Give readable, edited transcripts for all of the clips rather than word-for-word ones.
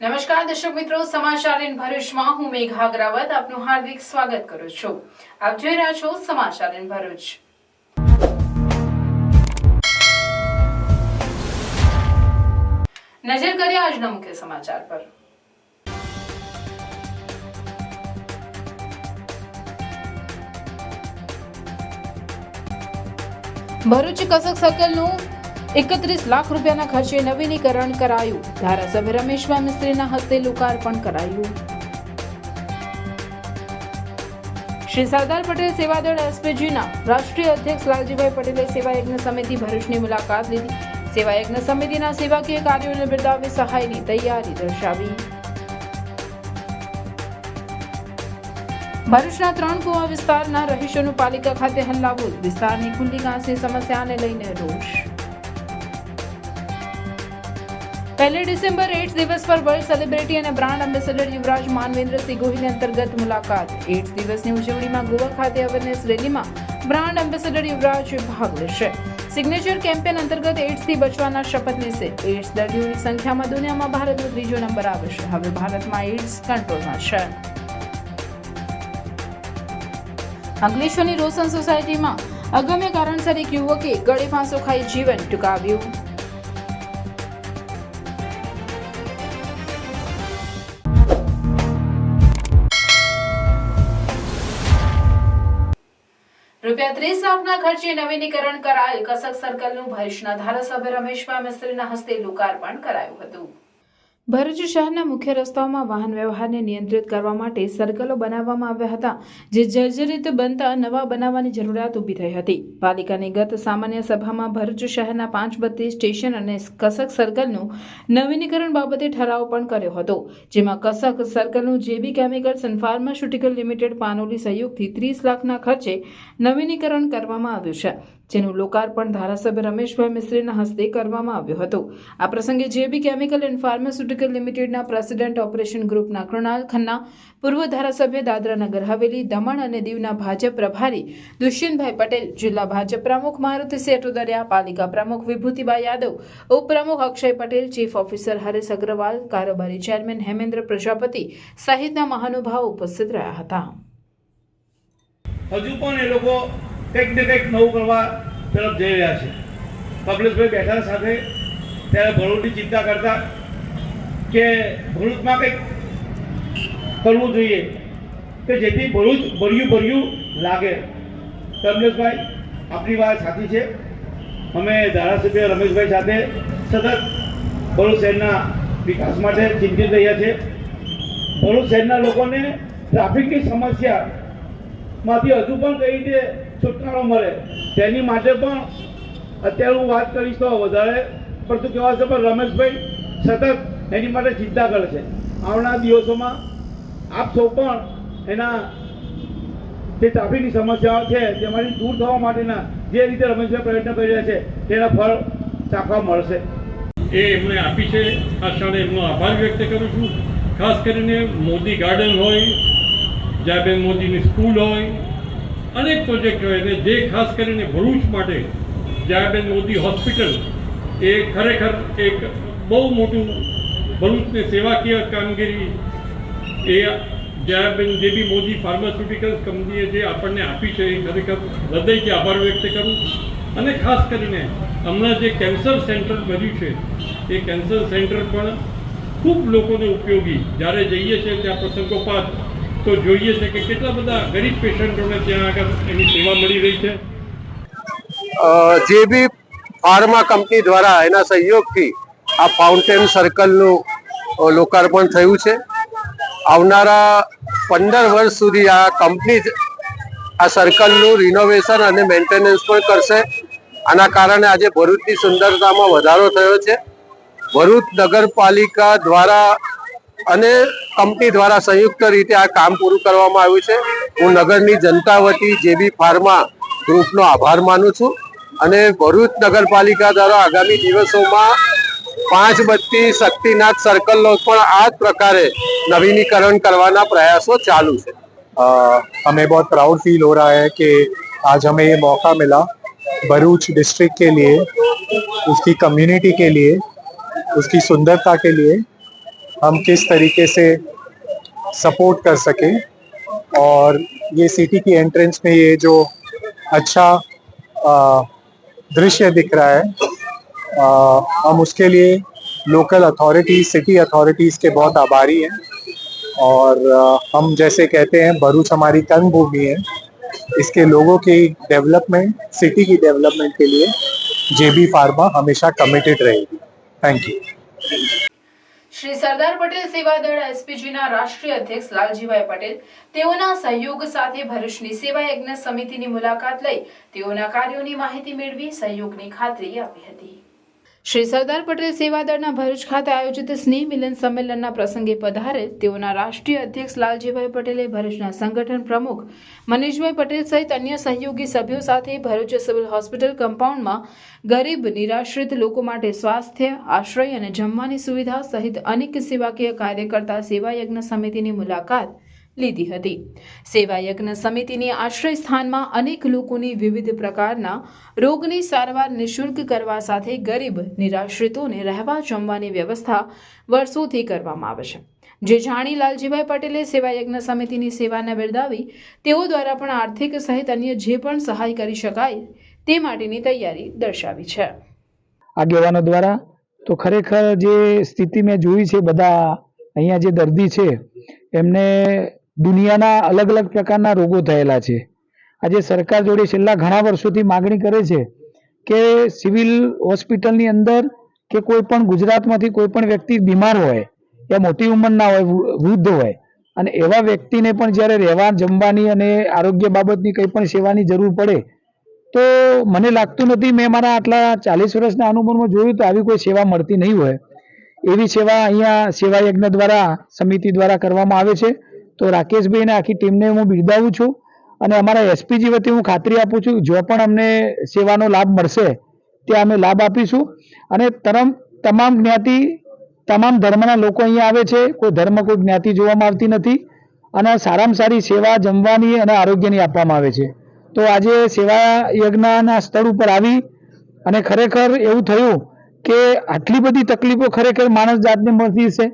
નમસ્કાર દર્શક મિત્રો, સમાચાર ઇન ભરૂચમાં હું મેઘા અગ્રવાલ આપનું હાર્દિક સ્વાગત કરું છું। આપ જોઈ રહ્યા છો સમાચાર ઇન ભરૂચ। નજર કરીએ આજના મુખ્ય સમાચાર પર। ભરૂચ કસક સર્કલનું 31 લાખ રૂપિયાના ખર્ચે નવીનીકરણ કરાયું। ધારાસભ્ય રમેશભાઈ મિસ્ત્રીના હસ્તે લોકાર્પણ કરાયું। શ્રી સરદાર પટેલ સેવાદળ એસપીજીના રાષ્ટ્રીય અધ્યક્ષ લાલજીભાઈ પટેલે સેવાયજ્ઞ સમિતિ ભરૂચની મુલાકાત લીધી। સેવાયજ્ઞ સમિતિના સેવાકીય કાર્યોને બિરદાવી સહાયની તૈયારી દર્શાવી। ભરૂચના 3 કુવા વિસ્તારના રહીશોનું પાલિકા ખાતે હલ્લાબોલ। વિસ્તારની ખુલ્લી ઘાસની સમસ્યાને લઈને રોષ। 1 ડિસેમ્બર એड्स દિવસ પર વર્લ્ડ સેલિબ્રિટી અને બ્રાન્ડ એમ્બેસેડર યુવરાજ માનવેન્દ્રસિંહ ગોહિલ અંતર્ગત મુલાકાત। એड्स દિવસની ઉજવણીમાં ગોવા ખાતે અવેરનેસ રેલીમાં બ્રાન્ડ એમ્બેસેડર યુવરાજ ભાગ લેશે। સિગ્નેચર કેમ્પેન અંતર્ગત એड्सથી બચવાના શપથ લેશે। એड्स દર્દીઓની સંખ્યામાં દુનિયામાં ભારતનો 3જો નંબર આવે છે। હવે ભારતમાં એड्स કંટ્રોલમાં છે। અંકલેશ્વરની રોશન સોસાયટીમાં અગમ્ય કારણસર એક યુવકે ગળે ફાંસો ખાઈ જીવન ટૂંકાવ્યું। રૂપિયા 30 લાખના ખર્ચે નવીનીકરણ કરાયેલ કસક સર્કલનું ભરૂચના ધારાસભ્ય રમેશભાઈ મિસ્ત્રીના હસ્તે લોકાર્પણ કરાયું હતું। ભરૂચ શહેરના મુખ્ય રસ્તાઓમાં વાહન વ્યવહારને નિયંત્રિત કરવા માટે સર્કલો બનાવવામાં આવ્યા હતા, જે જર્જરિત બનતા નવા બનાવવાની જરૂરિયાત ઊભી થઈ હતી। પાલિકાની ગત સામાન્ય સભામાં ભરૂચ શહેરના 5 બત્તી સ્ટેશન અને કસક સર્કલનું નવીનીકરણ બાબતે ઠરાવ પણ કર્યો હતો, જેમાં કસક સર્કલનું JB chemicals and pharmaceutical limited Panoli સહયોગથી 30 લાખના ખર્ચે નવીનીકરણ કરવામાં આવ્યું છે, જેનું લોકાર્પણ ધારાસભ્ય રમેશભાઈ મિસ્ત્રીના હસ્તે કરવામાં આવ્યું હતું। આ પ્રસંગે જેબી કેમિકલ એન્ડ ફાર્માસ્યુટિકલ લિમિટેડના પ્રેસિડેન્ટ ઓપરેશન ગ્રુપના કૃણાલ ખન્ના, પૂર્વ ધારાસભ્ય દાદરા નગર હવેલી, દમણ અને દીવના ભાજપ પ્રભારી દુષ્યંતભાઈ પટેલ, જિલ્લા ભાજપ પ્રમુખ મારુતિ સેટુદરિયા, પાલિકા પ્રમુખ વિભૂતિબાઈ યાદવ, ઉપપ્રમુખ અક્ષય પટેલ, ચીફ ઓફિસર હરેશ અગ્રવાલ, કારોબારી ચેરમેન હેમેન્દ્ર પ્રજાપતિ સહિતના મહાનુભાવો ઉપસ્થિત રહ્યા હતા। હજુ પણ એ લોકો કંઈક ને કંઈક નવું કરવા તરફ જઈ રહ્યા છે। કમલેશભાઈ બેઠા સાથે ત્યારે ભરૂચની ચિંતા કરતા કે ભરૂચમાં કંઈક કરવું જોઈએ કે જેથી ભરૂચ ભર્યું લાગે। કમલેશભાઈ આપણી વાત સાચી છે। અમે ધારાસભ્ય રમેશભાઈ સાથે સતત ભરૂચ શહેરના વિકાસ માટે ચિંતિત રહ્યા છે। ભરૂચ શહેરના લોકોને ટ્રાફિકની સમસ્યામાંથી હજુ પણ કઈ રીતે છુટકારો મળે તેની માટે પણ અત્યારે હું વાત કરીશ તો વધારે પડતું કહેવાશે, પણ રમેશભાઈ સતત એની માટે ચિંતા કરે છે। આવનારા દિવસોમાં આપ સૌ પણ એના જે ટ્રાફિકની સમસ્યાઓ છે તેમાંથી દૂર થવા માટેના જે રીતે રમેશભાઈ પ્રયત્ન કરી રહ્યા છે તેના ફળ ચાખવા મળશે। એ એમણે આપી છે। આ ક્ષણે એમનો આભાર વ્યક્ત કરું છું। ખાસ કરીને મોદી ગાર્ડન હોય, જયાબેન મોદીની સ્કૂલ હોય, અનેક પ્રોજેક્ટ હોય, અને જે ખાસ કરીને ભરૂચ માટે જયાબેન મોદી હોસ્પિટલ એ ખરેખર એક બહુ મોટું ભરૂચને સેવાકીય કામગીરી એ જયાબેન જેબી મોદી ફાર્માસ્યુટિકલ્સ કંપનીએ જે આપણને આપી છે એ ખરેખર હૃદયથી આભાર વ્યક્ત કરું। અને ખાસ કરીને હમણાં જે કેન્સર સેન્ટર બન્યું છે એ કેન્સર સેન્ટર પણ ખૂબ લોકોને ઉપયોગી, જ્યારે જઈએ છીએ ત્યાં પ્રસંગોપાત તો જોઈએ છે કે કેટલા બધા ગરીબ પેશન્ટોને ત્યાં આગળ એની સેવા મળી રહી છે। જેબી ફાર્મા કંપની દ્વારા એના સહયોગથી આ ફાઉન્ટેન સર્કલનું લોકાર્પણ થયું છે। આવનારા 15 વર્ષ સુધી આ કંપની આ સર્કલનું રિનોવેશન અને મેન્ટેનન્સ પણ કરશે। આના કારણે આજે ભરૂચની સુંદરતામાં વધારો થયો છે। ભરૂચ નગરપાલિકા દ્વારા અને કંપની દ્વારા સંયુક્ત રીતે આ કામ પૂરું કરવામાં આવ્યું છે। હું નગરની જનતા વતી જેબી ફાર્મા ગ્રુપનો આભાર માનું છું અને ભરૂચ નગરપાલિકા દ્વારા આગામી દિવસોમાં 5 બત્તી શક્તિનાથ સર્કલનો પણ આ જ પ્રકારે नवीनीकरण करवाना प्रयासों चालू है। हमें बहुत प्राउड फील हो रहा है कि आज हमें ये मौका मिला भरूच डिस्ट्रिक्ट के लिए, उसकी कम्युनिटी के लिए, उसकी सुंदरता के लिए हम किस तरीके से सपोर्ट कर सकें। और ये सिटी की एंट्रेंस में ये जो अच्छा दृश्य दिख रहा है, हम उसके लिए लोकल अथॉरिटीज, सिटी अथॉरिटीज के बहुत आभारी हैं। और हम जैसे कहते हैं भरूच हमारी तन भूमि है, इसके लोगों की डेवलपमेंट, सिटी की डेवलपमेंट के लिए जेबी फार्मा हमेशा कमिटेड रहेगी। Thank you. શ્રી સરદાર પટેલ સેવાદળ એસપીજીના રાષ્ટ્રીય અધ્યક્ષ લાલજીભાઈ પટેલ તેઓના સહયોગ સાથે ભરૂચની સેવા યજ્ઞ સમિતિની મુલાકાત લઈ તેઓના કાર્યોની માહિતી મેળવી સહયોગની ખાતરી આપી હતી। શ્રી સરદાર પટેલ સેવાદળના ભરૂચ ખાતે આયોજિત સ્નેહ મિલન સંમેલનના પ્રસંગે પધારેલ તેઓના રાષ્ટ્રીય અધ્યક્ષ લાલજીભાઈ પટેલે ભરૂચના સંગઠન પ્રમુખ મનીષભાઈ પટેલ સહિત અન્ય સહયોગી સભ્યો સાથે ભરૂચ સિવિલ હોસ્પિટલ કમ્પાઉન્ડમાં ગરીબ નિરાશ્રિત લોકો માટે સ્વાસ્થ્ય, આશ્રય અને જમવાની સુવિધા સહિત અનેક સેવાકીય કાર્ય કરતા સેવા યજ્ઞ સમિતિની મુલાકાત લીધી હતી। સેવા યજ્ઞ સમિતિની આશ્રય સ્થાનમાં અનેક લોકોની વિવિધ પ્રકારના રોગની સારવાર નિઃશુલ્ક કરવા સાથે ગરીબ નિરાશ્રિતોને રહેવા જમવાની વ્યવસ્થા વર્ષોથી કરવામાં આવે છે, જે જાણી લાલજીભાઈ પટેલે સેવા યજ્ઞ સમિતિની સેવાને બિરદાવી તેઓ દ્વારા પણ આર્થિક સહિત અન્ય જે પણ સહાય કરી શકાય તે માટેની તૈયારી દર્શાવી છે। આગેવાનો દ્વારા તો ખરેખર જે સ્થિતિ મેં જોઈ છે, બધા અહીંયા જે દર્દી છે એમને દુનિયાના અલગ અલગ પ્રકારના રોગો થયેલા છે। આજે સરકાર જોડે છેલ્લા ઘણા વર્ષોથી માગણી કરે છે કે સિવિલ હોસ્પિટલની અંદર કે કોઈ પણ ગુજરાતમાંથી કોઈ પણ વ્યક્તિ બીમાર હોય या મોટી ઉંમરના હોય, વૃદ્ધ હોય, અને એવા વ્યક્તિને પણ જ્યારે રહેવા જમવાની અને આરોગ્ય બાબતની કંઈ પણ સેવાની જરૂર પડે તો મને લાગતું નથી, મેં મારા આટલા 40 વર્ષના અનુભવમાં જોયું તો આવી કોઈ સેવા મળતી નહીં હોય। એવી સેવા અહીંયા સેવા યજ્ઞ દ્વારા સમિતિ દ્વારા કરવામાં આવે છે। તો રાકેશભાઈ અને આખી ટીમને હું બિરદાવું છું અને અમારા એસપીજી વતી હું ખાતરી આપું છું જો પણ અમને સેવાનો લાભ મળશે તે અમે લાભ આપીશું। અને તમામ જ્ઞાતિ, તમામ ધર્મના લોકો અહીંયા આવે છે, કોઈ ધર્મ કોઈ જ્ઞાતિ જોવામાં આવતી નથી અને સારામાં સારી સેવા જમવાની અને આરોગ્યની આપવામાં આવે છે। તો આજે સેવા યજ્ઞના સ્થળ ઉપર આવી અને ખરેખર એવું થયું કે આટલી બધી તકલીફો ખરેખર માણસ જાતને મળતી છે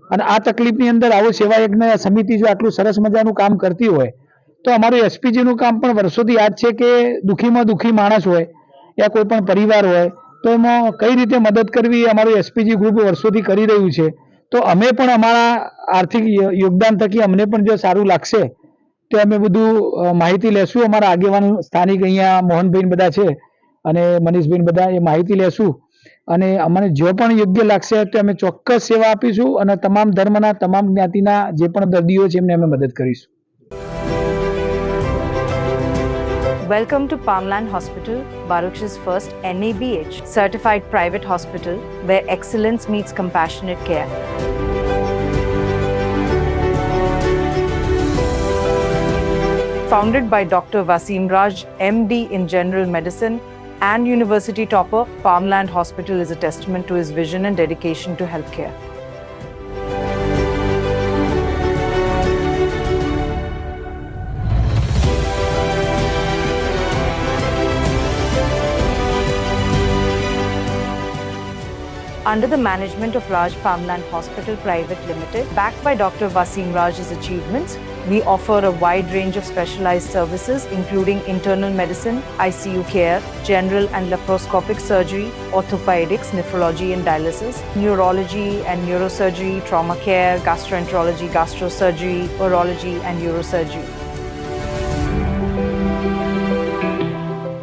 અને આ તકલીફની અંદર આવો સેવા યજ્ઞ સમિતિ જો આટલું સરસ મજાનું કામ કરતી હોય તો અમારું એસપીજીનું કામ પણ વર્ષોથી યાદ છે કે દુઃખીમાં દુઃખી માણસ હોય યા કોઈ પણ પરિવાર હોય તો એમાં કઈ રીતે મદદ કરવી અમારું એસપીજી ગ્રુપ વર્ષોથી કરી રહ્યું છે। તો અમે પણ અમારા આર્થિક યોગદાન થકી અમને પણ જો સારું લાગશે તો અમે બધું માહિતી લેશું। અમારા આગેવાન સ્થાનિક અહીંયા મોહનભાઈ બધા છે અને મનીષભાઈ બધા એ માહિતી લેશું અને અમને જો પણ યોગ્ય લાગશે તો અમે ચોક્કસ સેવા આપીશું અને તમામ ધર્મના, તમામ જ્ઞાતિના જે પણ દર્દીઓ છે એમને અમે મદદ કરીશું। Welcome to Palmland Hospital, Baruch's first NABH certified private hospital where excellence meets compassionate care. Founded by Dr. Wasim Raj, MD in General Medicine and University topper, Palmland Hospital is a testament to his vision and dedication to healthcare. Under the management of Raj Palmland Hospital Private Limited, backed by Dr. Wasim Raj's achievements, we offer a wide range of specialized services including internal medicine, ICU care, general and laparoscopic surgery, orthopedics, nephrology and dialysis, neurology and neurosurgery, trauma care, gastroenterology, gastrosurgery, urology and neurosurgery.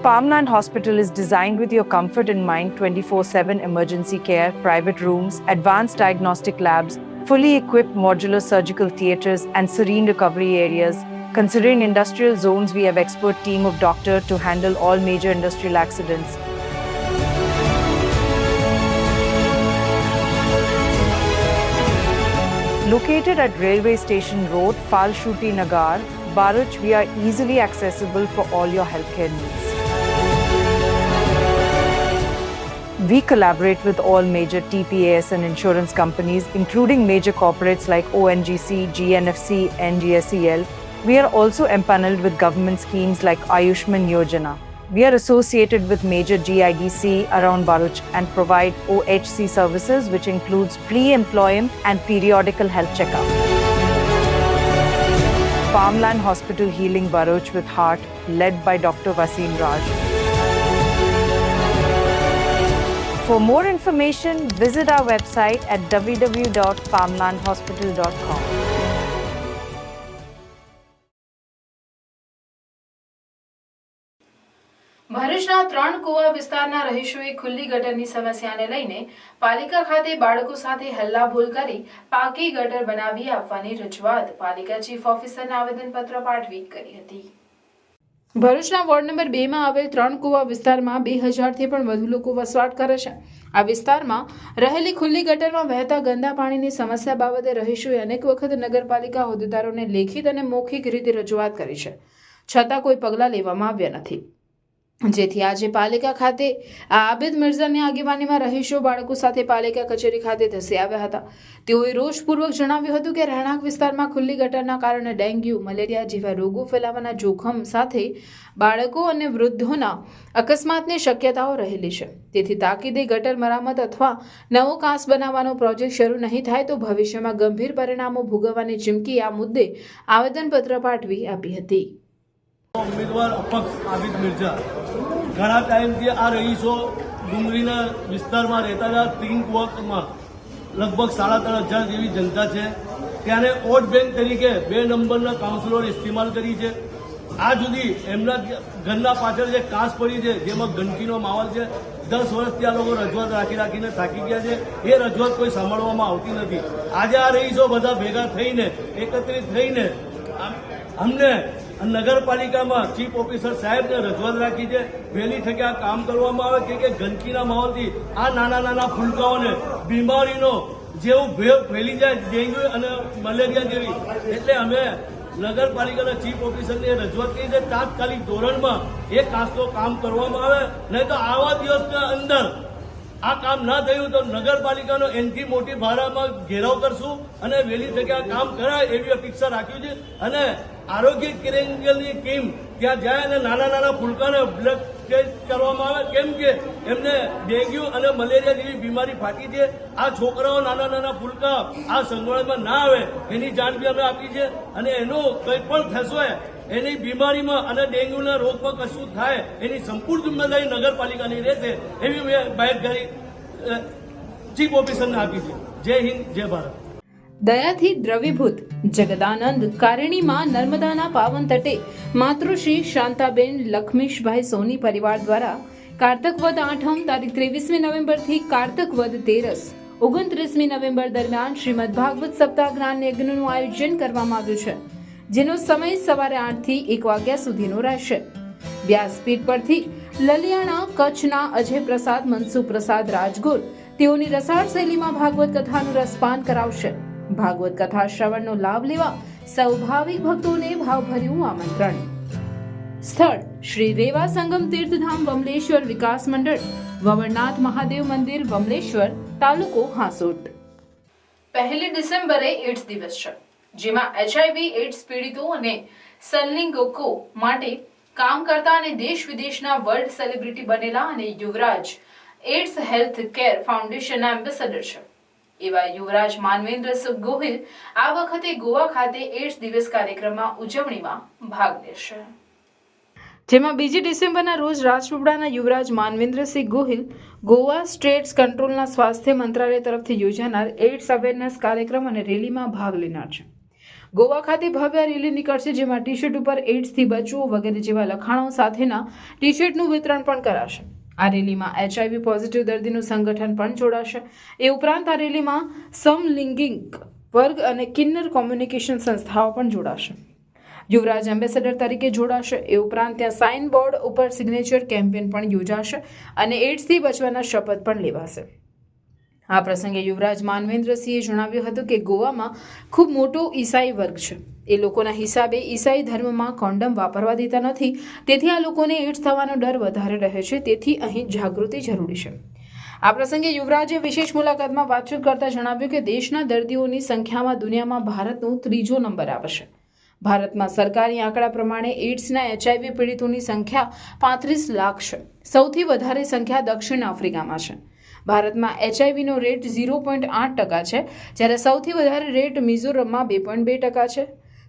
Palmland Hospital is designed with your comfort in mind. 24/7 emergency care, private rooms, advanced diagnostic labs, fully equipped modular surgical theatres and serene recovery areas. Considering industrial zones, we have expert team of doctors to handle all major industrial accidents. Located at Railway Station Road, Falshuti Nagar, Baruch, we are easily accessible for all your healthcare needs. We collaborate with all major TPAS and insurance companies, including major corporates like ONGC, GNFC, NGSEL. We are also empaneled with government schemes like Ayushman Yojana. We are associated with major GIDC around Bharuch and provide OHC services, which includes pre-employment and periodical health checkup. Farmland Hospital Healing Bharuch with Heart, led by Dr. Wasim Raj. For more information, visit our website at www.farmlandhospital.com. ભરૂચના 3 કુવા વિસ્તારના રહીશોએ ખુલ્લી ગટરની સમસ્યાને લઈને પાલિકા ખાતે બાળકો સાથે હલ્લાબોલ કરી પાકી ગટર બનાવી આપવાની રજૂઆત પાલિકા ચીફ ઓફિસરને આવેદનપત્ર પાઠવી કરી હતી. ભરૂચના વોર્ડ નંબર 2 માં આવેલ 3 કુવા વિસ્તારમાં 2000થી પણ વધુ લોકો વસવાટ કરે છે. આ વિસ્તારમાં રહેલી ખુલ્લી ગટરમાં વહેતા ગંદા પાણીની સમસ્યા બાબતે રહીશોએ અનેક વખત નગરપાલિકા હોદ્દેદારોને લેખિત અને મૌખિક રીતે રજૂઆત કરી છે, છતાં કોઈ પગલાં લેવામાં આવ્યા નથી. જેથી આજે પાલિકા ખાતે આબિદ મિર્ઝાની આગેવાનીમાં રહીશો બાળકો સાથે પાલિકા કચેરી ખાતે ધસી આવ્યા હતા. તેઓએ રોષપૂર્વક જણાવ્યું હતું કે રહેણાંક વિસ્તારમાં ખુલ્લી ગટરના કારણે ડેન્ગ્યુ, મલેરિયા જેવા રોગો ફેલાવાના જોખમ સાથે બાળકો અને વૃદ્ધોના અકસ્માતની શક્યતાઓ રહેલી છે. તેથી તાકીદે ગટર મરામત અથવા નવો કાંસ બનાવવાનો પ્રોજેક્ટ શરૂ નહીં થાય તો ભવિષ્યમાં ગંભીર પરિણામો ભોગવવાની ચીમકી આ મુદ્દે આવેદનપત્ર પાઠવી આપી હતી. ઉમેદવાર અપક્ષ આબિદ મિર્ઝા ઘણા ટાઈમથી આ રહીશો ડુંગરીના વિસ્તારમાં રહેતા હતા. 3 કુવામાં લગભગ 3,500 જેવી જનતા છે. ત્યારે વોટ બેંક તરીકે 2 નંબરના કાઉન્સિલર ઇસ્તેમાલ કરી છે. આ સુધી એમના ઘરના પાછળ જે કાંસ પડી છે, જેમાં ગંદકીનો માહોલ છે, 10 વર્ષથી આ લોકો રજૂઆત રાખીને થાકી ગયા છે. એ રજૂઆત કોઈ સાંભળવામાં આવતી નથી. આજે આ રહીશો બધા ભેગા થઈને એકત્રિત થઈને અમને નગરપાલિકામાં ચીફ ઓફિસર સાહેબને રજૂઆત રાખી છે. વહેલી તકે આ કામ કરવામાં આવે કે ગંદકીના માહોલથી આ નાના ફૂલકાઓને બીમારીનો જેવું ભેવ ફેલી જાય, ડેન્ગ્યુ અને મલેરિયા જેવી. એટલે અમે નગરપાલિકાના ચીફ ઓફિસરને રજૂઆત કરી છે, તાત્કાલિક ધોરણમાં એ કાંસનું કામ કરવામાં આવે. નહીં તો આવા દિવસના અંદર આ કામ ના થયું તો નગરપાલિકાનો એનથી મોટી ભાડામાં ઘેરાવ કરશું અને વહેલી તકે આ કામ કરાય એવી અપેક્ષા રાખ્યું છે. અને આરોગ્ય કેન્દ્રની ટીમ ત્યાં જાય અને નાના ફૂલકાને બ્લડ ટેસ્ટ કરવામાં આવે, કેમ કે એમને ડેન્ગ્યુ અને મલેરિયા જેવી બીમારી ફાટી છે. આ છોકરાઓ નાના ફૂલકા આ સંકળામાં ના આવે એની જાણ બી અમે આપી છે. અને એનું કંઈ પણ થશે એની બીમારીમાં અને ડેન્ગ્યુના રોગમાં કશું થાય એની સંપૂર્ણ જિમ્મેદારી નગરપાલિકાની રહેશે એવી મેં બાહેધરી ચીફ ઓફિસરને આપી છે. જય હિન્દ, જય ભારત. દયાથી દ્રવીભૂત જગદાનંદ કારણીમાં નર્મદાના પાવન તટે માતૃશ્રી શાંતાબેન લખમીશભાઈ સોની પરિવાર દ્વારા કારતક વદ 8મ તારીખ 23મી નવેમ્બરથી કારતક વદ 13 29મી નવેમ્બર દરમિયાન શ્રીમદ ભાગવત સપ્તાહ જ્ઞાન યજ્ઞનું આયોજન કરવામાં આવ્યું છે, જેનો સમય સવારે 8 થી 1 વાગ્યા સુધીનો રહેશે. વ્યાસપીઠ પરથી લલિયાણા કચ્છના અજય પ્રસાદ મનસુખ પ્રસાદ રાજગોર તેઓની રસાળ શૈલીમાં ભાગવત કથાનું રસપાન કરાવશે. ભાગવત કથા શ્રવણનો લાભ લેવા સૌ ભાવિક ભક્તોને ભાવભર્યું આમંત્રણ. સ્થળ શ્રી રેવા સંગમ તીર્થધામ બમલેશ્વર વિકાસ મંડળ, વવરનાથ મહાદેવ મંદિર, બમલેશ્વર, તાલુકો હાંસોટ. 1 ડિસેમ્બરે એઇડ્સ દિવસ છે, જેમાં HIV એઇડ્સ પીડિતો અને સંલિંગકો માટે કામ કરતા અને દેશ વિદેશના વર્લ્ડ સેલિબ્રિટી બનેલા અને યુવરાજ એઇડ્સ હેલ્થ કેર ફાઉન્ડેશનના એમ્બેસેડર છે એવા યુવરાજ માનવેન્દ્ર ગોહિલ આ વખતે ગોવા ખાતે એઇડ્સ દિવસ કાર્યક્રમમાં ઉજવણીમાં ભાગ લેશે. જેમાં 2 ડિસેમ્બરના રોજ રાજપીપળાના યુવરાજ માનવેન્દ્રસિંહ ગોહિલ ગોવા સ્ટેટ્સ કંટ્રોલના સ્વાસ્થ્ય મંત્રાલય તરફથી યોજાનાર એઇડ્સ અવેરનેસ કાર્યક્રમ અને રેલીમાં ભાગ લેનાર છે. ગોવા ખાતે ભવ્ય રેલી નીકળશે, જેમાં ટી શર્ટ ઉપર એઇડ્સથી બચવું વગેરે જેવા લખાણો સાથેના ટી શર્ટનું વિતરણ પણ કરાશે. આ રેલીમાં HIV પોઝિટિવ દર્દીનું સંગઠન પણ જોડાશે. એ ઉપરાંત આ રેલીમાં સમલિંગિક વર્ગ અને કિન્નર કોમ્યુનિકેશન સંસ્થાઓ પણ જોડાશે. યુવરાજ એમ્બેસેડર તરીકે જોડાશે. એ ઉપરાંત ત્યાં સાઇન બોર્ડ ઉપર સિગ્નેચર કેમ્પેન પણ યોજાશે અને એઇડ્સથી બચવાના શપથ પણ લેવાશે. આ પ્રસંગે યુવરાજ માનવેન્દ્રસિંહે જણાવ્યું હતું કે ગોવામાં ખૂબ મોટો ઈસાઈ વર્ગ છે. એ લોકોના હિસાબે ઈસાઈ ધર્મમાં કોન્ડમ વાપરવા દેતા નથી, તેથી આ લોકોને એઇડ્સ થવાનો ડર વધારે રહે છે. તેથી અહીં જાગૃતિ જરૂરી છે. આ પ્રસંગે યુવરાજે વિશેષ મુલાકાતમાં વાતચીત કરતા જણાવ્યું કે દેશના દર્દીઓની સંખ્યામાં દુનિયામાં ભારતનો 3જો નંબર આવે છે. ભારતમાં સરકારી આંકડા પ્રમાણે એઇડ્સના HIV પીડિતોની સંખ્યા 35 લાખ છે. સૌથી વધારે સંખ્યા દક્ષિણ આફ્રિકામાં છે. ભારતમાં HIVનો રેટ 0.8% છે, જ્યારે સૌથી વધારે રેટ મિઝોરમમાં 2.2% છે.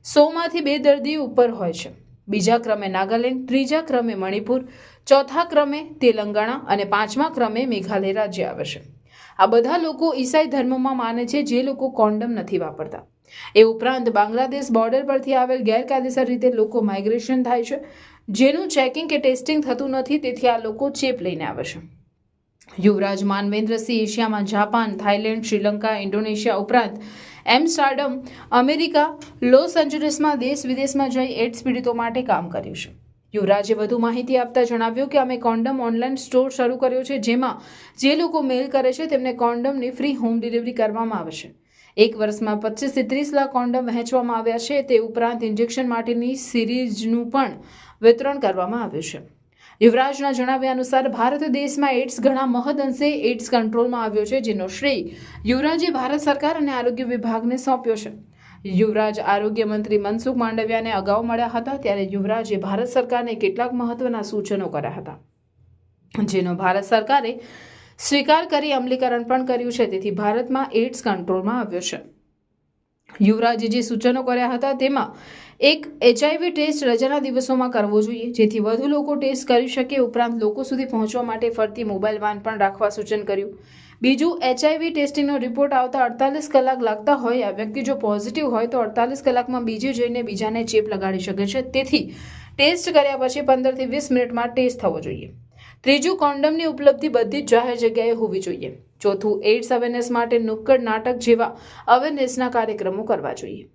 100માંથી 2 દર્દી ઉપર હોય છે. બીજા ક્રમે નાગાલેન્ડ, ત્રીજા ક્રમે મણિપુર, ચોથા ક્રમે તેલંગાણા અને પાંચમા ક્રમે મેઘાલય રાજ્ય આવે છે. આ બધા લોકો ઈસાઈ ધર્મમાં માને છે, જે લોકો કોન્ડમ નથી વાપરતા. એ ઉપરાંત બાંગ્લાદેશ બોર્ડર પરથી આવેલ ગેરકાયદેસર રીતે લોકો માઇગ્રેશન થાય છે, જેનું ચેકિંગ કે ટેસ્ટિંગ થતું નથી, તેથી આ લોકો ચેપ લઈને આવે છે. યુવરાજ માનવેન્દ્રસિંહ એશિયામાં જાપાન, થાઇલેન્ડ, શ્રીલંકા, ઇન્ડોનેશિયા ઉપરાંત એમ્સ્ટરડમ, અમેરિકા, લોસ એન્જલિસમાં દેશ વિદેશમાં જઈ એડ્સ પીડિતો માટે કામ કર્યું છે. યુવરાજે વધુ માહિતી આપતા જણાવ્યું કે અમે કોન્ડમ ઓનલાઈન સ્ટોર શરૂ કર્યો છે, જેમાં જે લોકો મેલ કરે છે તેમને કોન્ડમની ફ્રી હોમ ડિલિવરી કરવામાં આવે છે. એક વર્ષમાં 25 થી 30 લાખ કોન્ડમ વહેંચવામાં આવ્યા છે. તે ઉપરાંત ઇન્જેક્શન માટેની સિરીઝનું પણ વિતરણ કરવામાં આવ્યું છે. યુવરાજના જણાવ્યા અનુસાર ભારત દેશમાં એઇડ્સ ઘણા મહદઅંશે એઇડ્સ કંટ્રોલમાં આવ્યો છે, જેનો શ્રેય યુવરાજે ભારત સરકાર અને આરોગ્ય વિભાગને સોંપ્યો છે. યુવરાજ આરોગ્ય મંત્રી મનસુખ માંડવિયાને અગાઉ મળ્યા હતા, ત્યારે યુવરાજે ભારત સરકારને કેટલાક મહત્વના સૂચનો કર્યા હતા, જેનો ભારત સરકારે સ્વીકાર કરી અમલીકરણ પણ કર્યું છે. તેથી ભારતમાં એઇડ્સ કંટ્રોલમાં આવ્યો છે. યુવરાજે જે સૂચનો કર્યા હતા તેમાં એક HIV ટેસ્ટ રજાના દિવસોમાં કરવો જોઈએ, જેથી વધુ લોકો ટેસ્ટ કરી શકે. ઉપરાંત લોકો સુધી પહોંચવા માટે ફરતી મોબાઈલ વાન પણ રાખવા સૂચન કર્યું. બીજું, HIV ટેસ્ટિંગનો રિપોર્ટ આવતા 48 કલાક લાગતા હોય, આ વ્યક્તિ જો પોઝિટિવ હોય તો 48 કલાકમાં બીજે જઈને બીજાને ચેપ લગાડી શકે છે. તેથી ટેસ્ટ કર્યા પછી 15 થી 20 મિનિટમાં ટેસ્ટ થવો જોઈએ. ત્રીજું, કોન્ડમની ઉપલબ્ધિ બધી જ જાહેર જગ્યાએ હોવી જોઈએ. ચોથું, એઇડ્સ અવેરનેસ માટે નુક્કડ નાટક જેવા અવેરનેસના કાર્યક્રમો કરવા જોઈએ.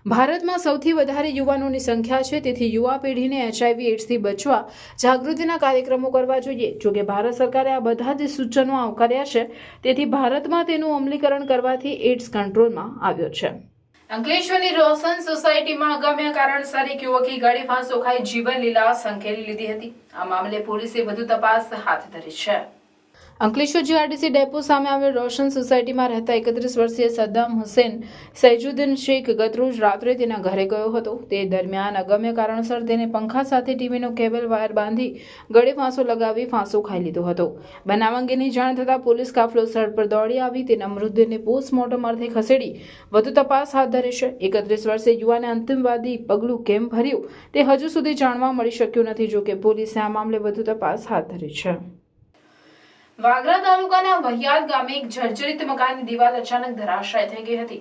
ભારતમાં સૌથી વધારે યુવાનોની સંખ્યા છે, તેથી યુવા પેઢીને HIV એઇડ્સથી બચવા જાગૃતિના કાર્યક્રમો કરવા જોઈએ. જોકે ભારત સરકારે આ બધા જ સૂચનો આવકાર્યા છે, તેથી ભારતમાં તેનું અમલીકરણ કરવાથી એઇડ્સ કંટ્રોલમાં આવ્યો છે. અંકલેશ્વરની રોશન સોસાયટીમાં અગમ્ય કારણસર એક યુવકી ગળે ફાંસો ખાઈ જીવન લીલા સંકેલી લીધી હતી. આ મામલે પોલીસે વધુ તપાસ હાથ ધરી છે. અંકલેશ્વર GRTC ડેપો સામે આવેલ રોશન સોસાયટીમાં રહેતા 31 વર્ષીય સદ્દામ હુસેન સૈજુદ્દીન શેખ ગતરોજ રાત્રે તેના ઘરે ગયો હતો. તે દરમિયાન અગમ્ય કારણસર તેને પંખા સાથે ટીવીનો કેબલ વાયર બાંધી ગળે ફાંસો લગાવી ફાંસો ખાઈ લીધો હતો. બનાવ અંગેની જાણ થતાં પોલીસ કાફલો સ્થળ પર દોડી આવી તેના મૃતદેહને પોસ્ટમોર્ટમ અર્થે ખસેડી વધુ તપાસ હાથ ધરી છે. 31 વર્ષીય યુવાને અંતિમવાદી પગલું કેમ ભર્યું તે હજુ સુધી જાણવા મળી શક્યું નથી. જોકે પોલીસે આ મામલે વધુ તપાસ હાથ ધરી છે. વાગરા તાલુકાના વહિયાદ ગામે એક જર્જરિત મકાનની દિવાલ અચાનક ધરાશાય થઈ ગઈ હતી,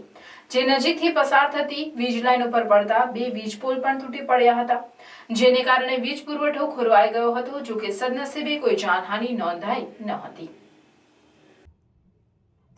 જે નજીકથી પસાર થતી વીજ લાઈન ઉપર પડતા 2 વીજ પોલ પણ તૂટી પડ્યા હતા, જેને કારણે વીજ પુરવઠો ખોરવાઈ ગયો હતો. જોકે સદનસીબે કોઈ જાનહાનિ નોંધાઈ ન હતી.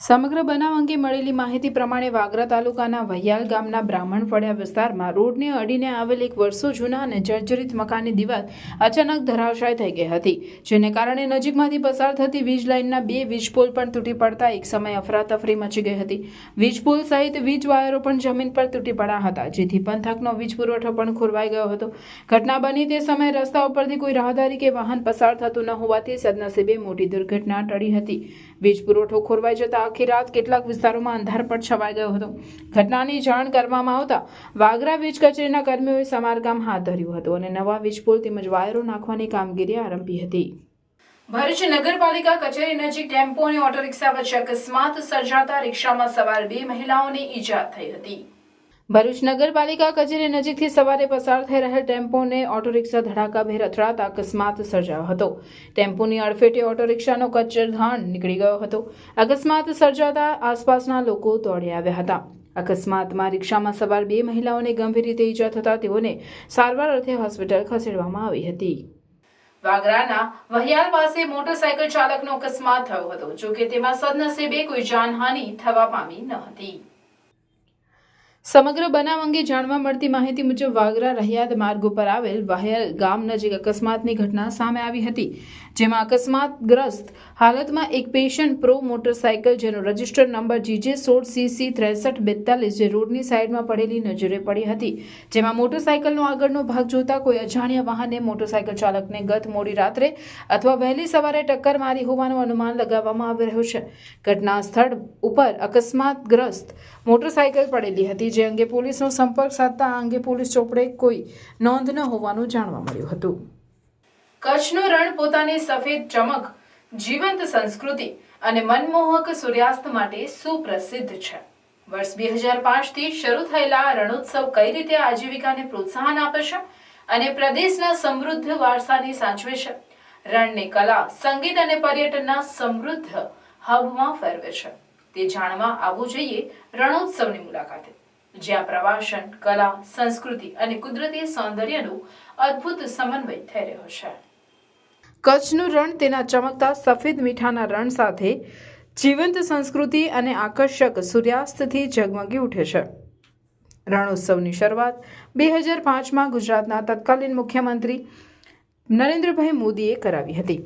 સમગ્ર બનાવ અંગે મળેલી માહિતી પ્રમાણે વાગરા તાલુકાના વહિયાલ ગામના બ્રાહ્મણ ફળિયા વિસ્તારમાં રોડને અડીને આવેલ એક વર્ષો જૂના અને જર્જરિત મકાનની દિવાલ અચાનક ધરાશાય થઈ ગઈ હતી, જેને કારણે નજીકમાંથી પસાર થતી વીજ લાઇનના 2 વીજ પોલ પણ તૂટી પડતા એક સમયે અફરાતફરી મચી ગઈ હતી. વીજ પોલ સહિત વીજ વાયરો પણ જમીન પર તૂટી પડ્યા હતા, જેથી પંથકનો વીજ પુરવઠો પણ ખોરવાઈ ગયો હતો. ઘટના બની તે સમયે રસ્તા ઉપરથી કોઈ રાહદારી કે વાહન પસાર થતું ન હોવાથી સદનસીબે મોટી દુર્ઘટના ટળી હતી. વીજ પુરવઠો ખોરવાઈ જતા આખી રાત કેટલાક વિસ્તારોમાં અંધારપટ છવાઈ ગયો હતો. ઘટનાની જાણ કરવામાં આવતા વાગરા વીજ કચેરીના કર્મીઓએ સમારકામ હાથ ધર્યું હતું અને નવા વીજ પોલ તેમજ વાયરો નાખવાની કામગીરી આરંભી હતી. ભરૂચ નગરપાલિકા કચેરી નજીક ટેમ્પો અને ઓટો રિક્ષા વચ્ચે અકસ્માત સર્જાતા રિક્ષામાં સવાર 2 મહિલાઓને ઈજા થઈ હતી. ભરૂચ નગરપાલિકા કચેરી નજીકથી સવારે પસાર થઈ રહેલ ટેમ્પો અને ઓટો રિક્ષા ધડાકાભેર અથડાતા અકસ્માત સર્જાયો હતો. ટેમ્પોની અડફેટે ઓટો રિક્ષાનો કચરધાણ નીકળી ગયો હતો. અકસ્માત સર્જાતા આસપાસના લોકો દોડી આવ્યા હતા. અકસ્માતમાં રિક્ષામાં સવાર 2 મહિલાઓને ગંભીર રીતે ઈજા થતા તેઓને સારવાર અર્થે હોસ્પિટલ ખસેડવામાં આવી હતી. વાગરાના વહિયાલ પાસે મોટરસાયકલ ચાલકનો અકસ્માત થયો હતો, જોકે તેમાં સદનસીબે કોઈ જાનહાનિ થવા પામી ન હતી. સમગ્ર બનાવ અંગે જાણવા મળતી માહિતી મુજબ વાગરા રહિયાદ માર્ગ ઉપર આવેલ વહિયાલ ગામ નજીક અકસ્માતની ઘટના સામે આવી હતી, જેમાં અકસ્માતગ્રસ્ત હાલતમાં એક પેશન પ્રો મોટરસાયકલ જેનો રજિસ્ટર્ડ નંબર GJ16CC 6342 જે રોડની સાઈડમાં પડેલી નજરે પડી હતી, જેમાં મોટરસાયકલનો આગળનો ભાગ જોતા કોઈ અજાણ્યા વાહને મોટરસાયકલ ચાલકને ગત મોડી રાત્રે અથવા વહેલી સવારે ટક્કર મારી હોવાનું અનુમાન લગાવવામાં આવી રહ્યું છે. ઘટના સ્થળ ઉપર અકસ્માતગ્રસ્ત મોટરસાયકલ પડેલી હતી, જે અંગે પોલીસનો સંપર્ક સાધતા આ અંગે પોલીસ ચોપડે કોઈ નોંધ ન હોવાનું જાણવા મળ્યું હતું. કચ્છનું રણ પોતાની સફેદ ચમક, જીવંત સંસ્કૃતિ અને મનમોહક સૂર્યાસ્ત માટે સુપ્રસિદ્ધ છે. વર્ષ 2005થી શરૂ થયેલા રણોત્સવ કઈ રીતે આજીવિકાને પ્રોત્સાહન આપે છે અને પ્રદેશના સમૃદ્ધ વારસાને સાચવે છે, રણને કલા, સંગીત અને પર્યટનના સમૃદ્ધ હબમાં ફેરવે છે, તે જાણવા આવવું જોઈએ રણોત્સવની મુલાકાતે, જ્યાં પ્રવાસન, કલા, સંસ્કૃતિ અને કુદરતી સૌંદર્યનું અદ્ભુત સમન્વય થઈ રહ્યો છે. કચ્છનું રણ તેના ચમકતા સફેદ મીઠાના રણ સાથે જીવંત સંસ્કૃતિ અને આકર્ષક સૂર્યાસ્તથી ઝગમગી ઉઠે છે. રણોત્સવની શરૂઆત 2005માં ગુજરાતના તત્કાલીન મુખ્યમંત્રી નરેન્દ્રભાઈ મોદીએ કરાવી હતી.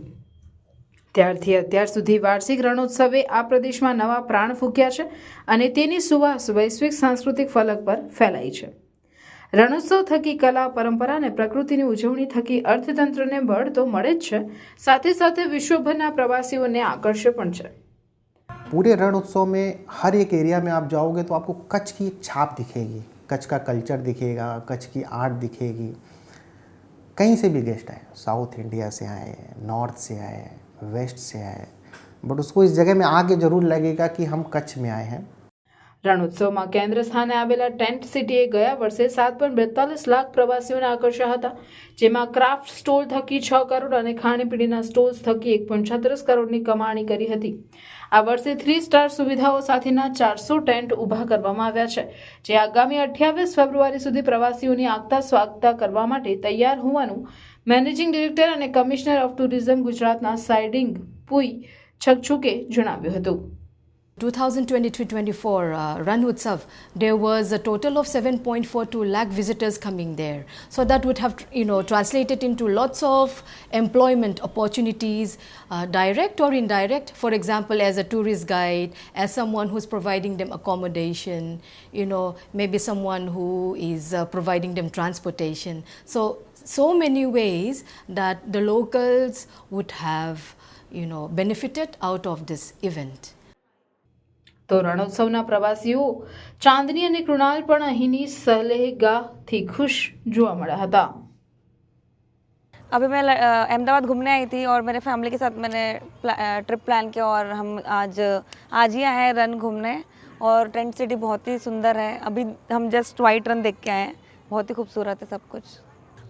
ત્યારથી અત્યાર સુધી વાર્ષિક રણોત્સવે આ પ્રદેશમાં નવા પ્રાણ ફૂંક્યા છે અને તેની સુવાસ વૈશ્વિક સાંસ્કૃતિક ફલક પર ફેલાઈ છે. રણોત્સવ થકી કલા, પરંપરા અને પ્રકૃતિની ઉજવણી થકી અર્થતંત્રને બળ તો મળે જ છે, સાથે સાથે વિશ્વભરના પ્રવાસીઓને આકર્ષે પણ છે. पूरे रण उत्सव में हर एक एरिया में आप जाओगे तो आपको कच्छ की एक छाप दिखेगी, कच्छ का कल्चर दिखेगा, कच्छ की आर्ट दिखेगी. कहीं से भी गेस्ट आए, साउथ इंडिया से आए, नॉर्थ से आए, वेस्ट से आए, बट उसको इस जगह में आके जरूर लगेगा कि हम कच्छ में आए हैं. રણોત્સવમાં કેન્દ્ર સ્થાને આવેલા ટેન્ટ સિટીએ ગયા વર્ષે 7.42 લાખ પ્રવાસીઓને આકર્ષ્યા હતા, જેમાં ક્રાફ્ટ સ્ટોલ થકી 6 કરોડ અને ખાણીપીણીના સ્ટોલ્સ થકી 1.36 કરોડની કમાણી કરી હતી. આ વર્ષે 3 સ્ટાર સુવિધાઓ સાથેના 400 ટેન્ટ ઊભા કરવામાં આવ્યા છે, જે આગામી 28 ફેબ્રુઆરી સુધી પ્રવાસીઓની આગતા સ્વાગતા કરવા માટે તૈયાર હોવાનું મેનેજિંગ ડિરેક્ટર અને કમિશનર ઓફ ટુરિઝમ ગુજરાતના સાઇડિંગ પુઈ છકછુકે જણાવ્યું હતું. 2023-24 Ran Utsav, there was a total of 7.42 lakh visitors coming there. So that would have, translated into lots of employment opportunities, direct or indirect. For example, as a tourist guide, as someone who's providing them accommodation, maybe someone who is providing them transportation. So many ways that the locals would have, benefited out of this event. તો રણોત્સવના પ્રવાસીઓ ચાંદની અને કૃણાલ પણ અહીંની સહેલગાહથી ખુશ જોવા મળ્યા હતા. अभी मैं अहमदाबाद घूमने आई थी और मेरे फैमिली के साथ मैंने ट्रिप प्लान किया और हम आज ही आए हैं रन घूमने और टेंट सिटी बहुत ही सुंदर है. अभी हम जस्ट वाइट रन देख के आए हैं, बहुत ही खूबसूरत है सब कुछ.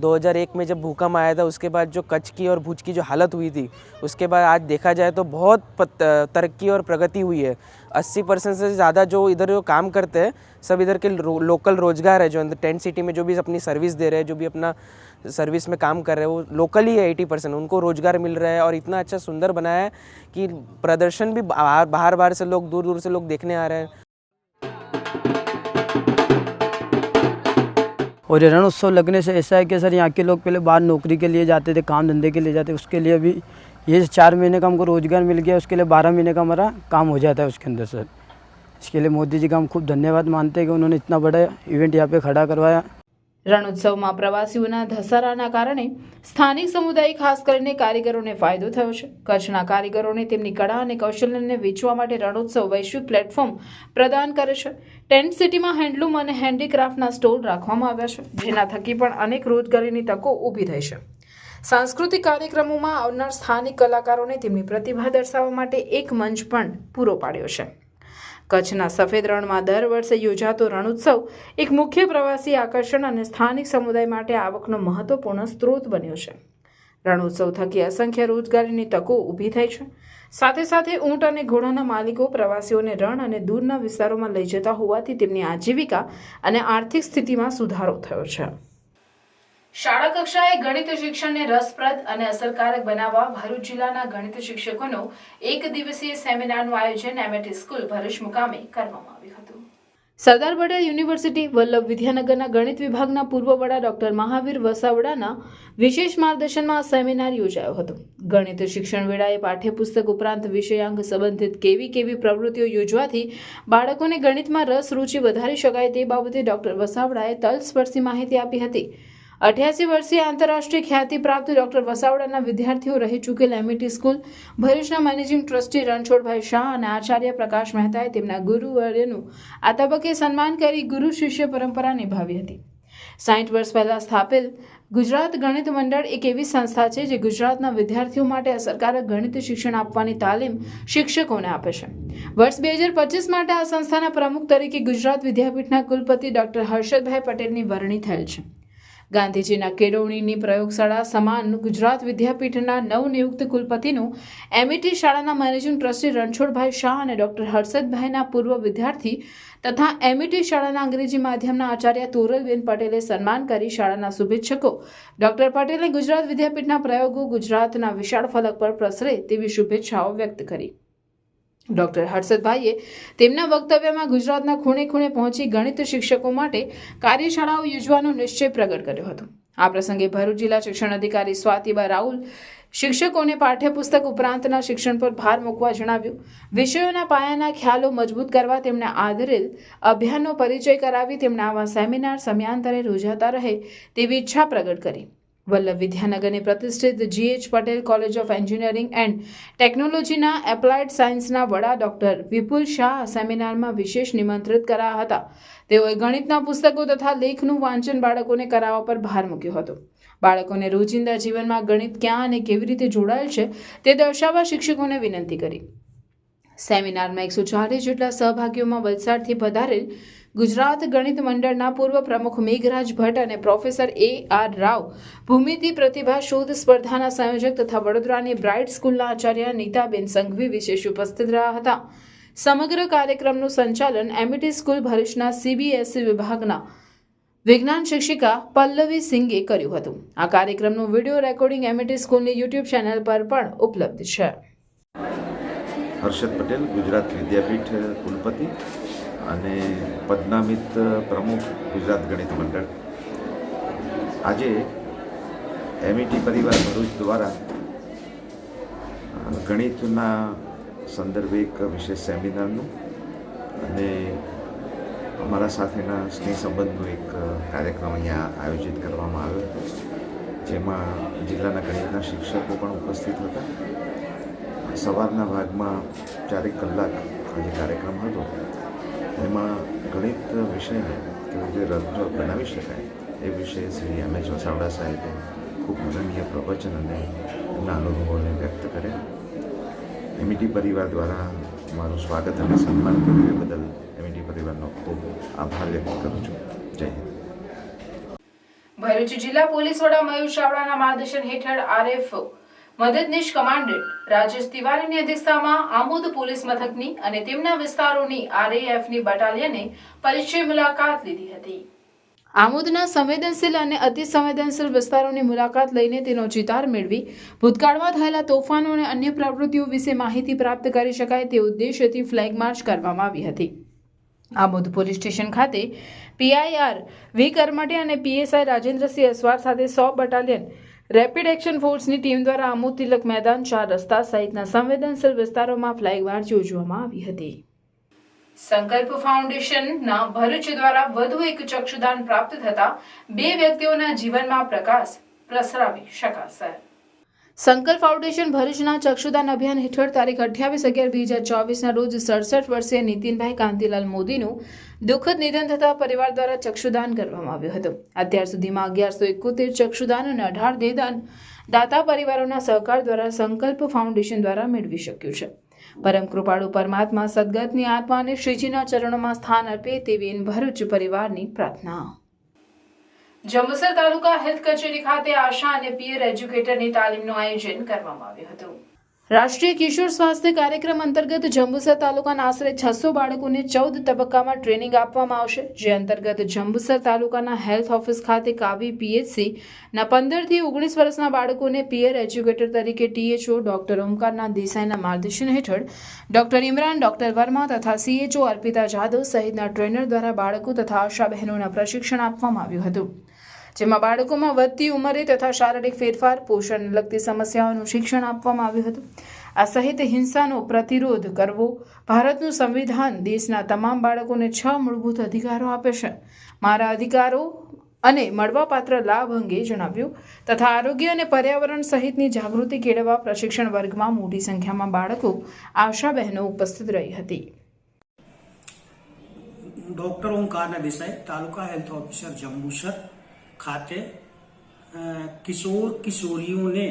2001 में जब भूकंप आया था उसके बाद जो कच्छ की और भुज की जो हालत हुई थी, उसके बाद आज देखा जाए तो बहुत तरक्की और प्रगति हुई है. 80% से ज़्यादा जो इधर जो काम करते हैं सब इधर के लोकल रोजगार है, जो अंदर टेंट सिटी में जो भी अपनी सर्विस दे रहे हैं, जो भी अपना सर्विस में काम कर रहे हैं, वो लोकल ही है. 80% उनको रोजगार मिल रहा है और इतना अच्छा सुंदर बनाया है कि प्रदर्शन भी बाहर से लोग, दूर से लोग देखने आ रहे हैं. और ये रणोत्सव लगने से ऐसा है कि सर यहाँ के लोग पहले बाहर नौकरी के लिए जाते थे, काम धंधे के लिए जाते, उसके लिए भी ये 4 महीने का हमको रोज़गार मिल गया, उसके लिए 12 महीने का हमारा काम हो जाता है उसके अंदर सर. इसके लिए मोदी जी का हम खूब धन्यवाद मानते हैं कि उन्होंने इतना बड़ा इवेंट यहाँ पे खड़ा करवाया. રણોત્સવમાં પ્રવાસીઓના ધસારાના કારણે સ્થાનિક સમુદાય, ખાસ કરીને કારીગરોને ફાયદો થયો છે. કચ્છના કારીગરોને તેમની કળા અને કૌશલ્યને વેચવા માટે રણોત્સવ વૈશ્વિક પ્લેટફોર્મ પ્રદાન કરે છે. ટેન્ટ સિટીમાં હેન્ડલૂમ અને હેન્ડીક્રાફ્ટના સ્ટોલ રાખવામાં આવ્યા છે, જેના થકી પણ અનેક રોજગારીની તકો ઊભી થઈ છે. સાંસ્કૃતિક કાર્યક્રમોમાં આવનાર સ્થાનિક કલાકારોને તેમની પ્રતિભા દર્શાવવા માટે એક મંચ પણ પૂરો પાડ્યો છે. કચ્છના સફેદ રણમાં દર વર્ષે યોજાતો રણોત્સવ એક મુખ્ય પ્રવાસી આકર્ષણ અને સ્થાનિક સમુદાય માટે આવકનો મહત્વપૂર્ણ સ્ત્રોત બન્યો છે. રણોત્સવ થકી અસંખ્ય રોજગારીની તકો ઊભી થઈ છે. સાથે સાથે ઊંટ અને ઘોડાના માલિકો પ્રવાસીઓને રણ અને દૂરના વિસ્તારોમાં લઈ જતા હોવાથી તેમની આજીવિકા અને આર્થિક સ્થિતિમાં સુધારો થયો છે. શાળા કક્ષાએ ગણિત શિક્ષણને રસપ્રદ અને અસરકારક બનાવવા ભરૂચ જિલ્લાના ગણિત શિક્ષકોનો એક દિવસીય સેમિનારનું આયોજન એમએટી સ્કૂલ ભરૂચ મુકામે કરવામાં આવ્યું હતું. સરદાર પટેલ યુનિવર્સિટી વલ્લભ વિદ્યાનગરના ગણિત વિભાગના પૂર્વ વડા ડોક્ટર મહાવીર વસાવડાના વિશેષ માર્ગદર્શનમાં આ સેમિનાર યોજાયો હતો. ગણિત શિક્ષણ વેળાએ પાઠ્યપુસ્તક ઉપરાંત વિષયાંગ સંબંધિત કેવી પ્રવૃત્તિઓ યોજવાથી બાળકોને ગણિતમાં રસ રૂચિ વધારી શકાય તે બાબતે ડોક્ટર વસાવડાએ તલસ્પર્શી માહિતી આપી હતી. 88 વર્ષીય આંતરરાષ્ટ્રીય ખ્યાતિ પ્રાપ્ત ડોક્ટર વસાવડાના વિદ્યાર્થીઓ રહી ચૂકેલ એમિટી સ્કૂલ ભરૂચના મેનેજિંગ ટ્રસ્ટી રણછોડભાઈ શાહ અને આચાર્ય પ્રકાશ મહેતાએ તેમના ગુરુવર્યનું આ તબક્કે સન્માન કરી ગુરુ શિષ્ય પરંપરા નિભાવી હતી. 60 વર્ષ પહેલા સ્થાપેલ ગુજરાત ગણિત મંડળ એક એવી સંસ્થા છે જે ગુજરાતના વિદ્યાર્થીઓ માટે અસરકારક ગણિત શિક્ષણ આપવાની તાલીમ શિક્ષકોને આપે છે. વર્ષ 2025 માટે આ સંસ્થાના પ્રમુખ તરીકે ગુજરાત વિદ્યાપીઠના કુલપતિ ડોક્ટર હર્ષદભાઈ પટેલની વરણી થયેલ છે. ગાંધીજીના કેળવણીની પ્રયોગશાળા સમાન ગુજરાત વિદ્યાપીઠના નવનિયુક્ત કુલપતિનું એમિટી શાળાના મેનેજિંગ ટ્રસ્ટી રણછોડભાઈ શાહ અને ડોક્ટર હર્ષદભાઈના પૂર્વ વિદ્યાર્થી તથા એમિટી શાળાના અંગ્રેજી માધ્યમના આચાર્ય તોરલબેન પટેલે સન્માન કરી શાળાના શુભેચ્છકો ડોક્ટર પટેલે ગુજરાત વિદ્યાપીઠના પ્રયોગો ગુજરાતના વિશાળ ફલક પર પ્રસરે તેવી શુભેચ્છાઓ વ્યક્ત કરી. ડોક્ટર હર્ષદભાઈએ તેમના વક્તવ્યમાં ગુજરાતના ખૂણે ખૂણે પહોંચી ગણિત શિક્ષકો માટે કાર્યશાળાઓ યોજવાનો નિશ્ચય પ્રગટ કર્યો હતો. આ પ્રસંગે ભરૂચ જિલ્લા શિક્ષણ અધિકારી સ્વાતિબા રાહુલ શિક્ષકોને પાઠ્યપુસ્તક ઉપરાંતના શિક્ષણ પર ભાર મૂકવા જણાવ્યું. વિષયોના પાયાના ખ્યાલો મજબૂત કરવા તેમણે આદરેલ અભિયાનનો પરિચય કરાવી તેમણે આવા સેમિનાર સમયાંતરે યોજાતા રહે તેવી ઈચ્છા પ્રગટ કરી. વલ્લભ વિદ્યાનગરની પ્રતિષ્ઠિત GH Patel college of engineering and ટેકનોલોજીના એપ્લાઇડ સાયન્સના વડા ડોક્ટર વિપુલ શાહ સેમિનારમાં વિશેષ નિમંત્રિત કરાયા હતા. તેઓએ ગણિતના પુસ્તકો તથા લેખનું વાંચન બાળકોને કરાવવા પર ભાર મૂક્યો હતો. બાળકોને રોજિંદા જીવનમાં ગણિત ક્યાં અને કેવી રીતે જોડાયેલ છે તે દર્શાવવા શિક્ષકોને વિનંતી કરી. સેમિનારમાં 140 જેટલા સહભાગીઓમાં વલસાડથી પધારેલ ગુજરાત ગણિત મંડળના પૂર્વ પ્રમુખ મેઘરાજ ભટ્ટ અને પ્રોફેસર AR રાવ ભૂમિતિ પ્રતિભા શોધ સ્પર્ધાના સંયોજક તથા વડોદરાની બ્રાઇટ સ્કૂલના આચાર્ય નીતાબેન સંઘવી વિશેષ ઉપસ્થિત રહ્યા હતા. સમગ્ર કાર્યક્રમનું સંચાલન એમિટી સ્કૂલ ભરૂચના CBSE વિભાગના વિજ્ઞાન શિક્ષિકા પલ્લવી સિંઘે કર્યું હતું. આ કાર્યક્રમનું વિડીયો રેકોર્ડિંગ એમિટી સ્કૂલની YouTube ચેનલ પર પણ ઉપલબ્ધ છે. હર્ષદ પટેલ, ગુજરાત વિદ્યાપીઠ કુલપતિ અને પદનામિત પ્રમુખ ગુજરાત ગણિત મંડળ. આજે એમિટી પરિવાર ભરૂચ દ્વારા ગણિતના સંદર્ભે એક વિશેષ સેમિનારનું અને અમારા સાથેના સ્નેહ સંબંધનો એક કાર્યક્રમ અહીંયા આયોજિત કરવામાં આવ્યો હતો, જેમાં જિલ્લાના ગણિતના શિક્ષકો પણ ઉપસ્થિત હતા. સવારના ભાગમાં 4 કલાક જે કાર્યક્રમ હતો એમાં ગણિત વિષયને કેવી રીતે રસપ્રદ બનાવી શકાય એ વિશે શ્રી M.H. વસાવડા સાહેબે ખૂબ મનનીય પ્રવચન અને એમના અનુભવોને વ્યક્ત કર્યા. એમિટી પરિવાર દ્વારા મારું સ્વાગત અને સન્માન કર્યું એ બદલ એમિટી પરિવારનો ખૂબ આભાર વ્યક્ત કરું છું. જય હિન્દ. ભરૂચ જિલ્લા પોલીસ વડા મયુર ચાવડાના માર્ગદર્શન હેઠળ RF મદદનીશ કમાન્ડન્ટ રાજેશ તિવારીની અધ્યક્ષતામાં આમોદ પોલીસ મથકની અને તેમના વિસ્તારોની RAFની બટાલિયને પરિચય મુલાકાત લીધી હતી. આમોદના સંવેદનશીલ અને અતિ સંવેદનશીલ વિસ્તારોની મુલાકાત લઈને તેનો ચિતાર મેળવી ભૂતકાળમાં થયેલા તોફાનો અને અન્ય પ્રવૃત્તિઓ વિશે માહિતી પ્રાપ્ત કરી શકાય તે ઉદ્દેશ્યથી ફ્લેગ માર્ચ કરવામાં આવી હતી. આમોદ પોલીસ સ્ટેશન ખાતે PIR V કરમટી અને PSI રાજેન્દ્રસિંહ અસવાર સાથે 100 બટાલિયન રેપિડ એક્શન ફોર્સની ટીમ દ્વારા આમોદ તિલક મેદાન 4 રસ્તા સહિતના સંવેદનશીલ વિસ્તારોમાં ફ્લેગ માર્ચ યોજવામાં આવી હતી. સંકલ્પ ફાઉન્ડેશનના ભરૂચ દ્વારા વધુ એક ચક્ષુદાન પ્રાપ્ત થતા 2 વ્યક્તિઓના જીવનમાં પ્રકાશ પ્રસરાવી શકાશે. સંકલ્પ ફાઉન્ડેશન ભરૂચના ચક્ષુદાન અભિયાન હેઠળ તારીખ 28/11/2024ના રોજ 67 વર્ષીય નીતિનભાઈ કાંતિલાલ મોદીનું દુઃખદ નિધન થતા પરિવાર દ્વારા ચક્ષુદાન કરવામાં આવ્યું હતું. અત્યાર સુધીમાં 1171 ચક્ષુદાન અને 18 દેહદાન દાતા પરિવારોના સહકાર દ્વારા સંકલ્પ ફાઉન્ડેશન દ્વારા મેળવી શક્યું છે. પરમ કૃપાળુ પરમાત્મા સદગતની આત્માને શ્રીજીના ચરણોમાં સ્થાન આપે તેવી ભરૂચ પરિવારની પ્રાર્થના. જંબુસર તાલુકા હેલ્થ કચેરી ખાતે આશા અને પીયર એજ્યુકેટરની તાલીમનું આયોજન કરવામાં આવ્યું હતું. રાષ્ટ્રીય કિશોર સ્વાસ્થ્ય કાર્યક્રમ અંતર્ગત જંબુસર તાલુકાના આશરે 600 બાળકોને 14 તબક્કામાં ટ્રેનિંગ આપવામાં આવશે. જે અંતર્ગત જંબુસર તાલુકાના હેલ્થ ઓફિસ ખાતે કાવી PHC ના 15 થી 19 વર્ષના બાળકોને પીયર એજ્યુકેટર તરીકે THO ડોક્ટર ઓમકારના દેસાઈના માર્ગદર્શન હેઠળ ડોક્ટર ઇમરાન, ડોક્ટર વર્મા તથા CHO અર્પિતા જાદવ સહિતના ટ્રેનર દ્વારા બાળકો તથા આશા બહેનોના પ્રશિક્ષણ આપવામાં આવ્યું હતું. જેમાં બાળકોમાં વધતી ઉંમરે તથા શારીરિક ફેરફાર, પોષણને લગતી સમસ્યાઓનું શિક્ષણ આપવામાં આવ્યું હતું. આ સહિત હિંસાનો પ્રતિરોધ કરવો. ભારતનું સંવિધાન દેશના તમામ બાળકોને 6 મૂળભૂત અધિકારો આપે છે. મારા અધિકારો અને મળવાપાત્ર લાભ અંગે જણાવ્યું તથા આરોગ્ય અને પર્યાવરણ સહિતની જાગૃતિ કેળવવા પ્રશિક્ષણ વર્ગમાં મોટી સંખ્યામાં બાળકો, આશા બહેનો ઉપસ્થિત રહી હતી. ડૉક્ટર ઓમકાર દેસાઈ, તાલુકા હેલ્થ ઓફિસર જંબુસર ખાતે કિશોર કિશોરીઓને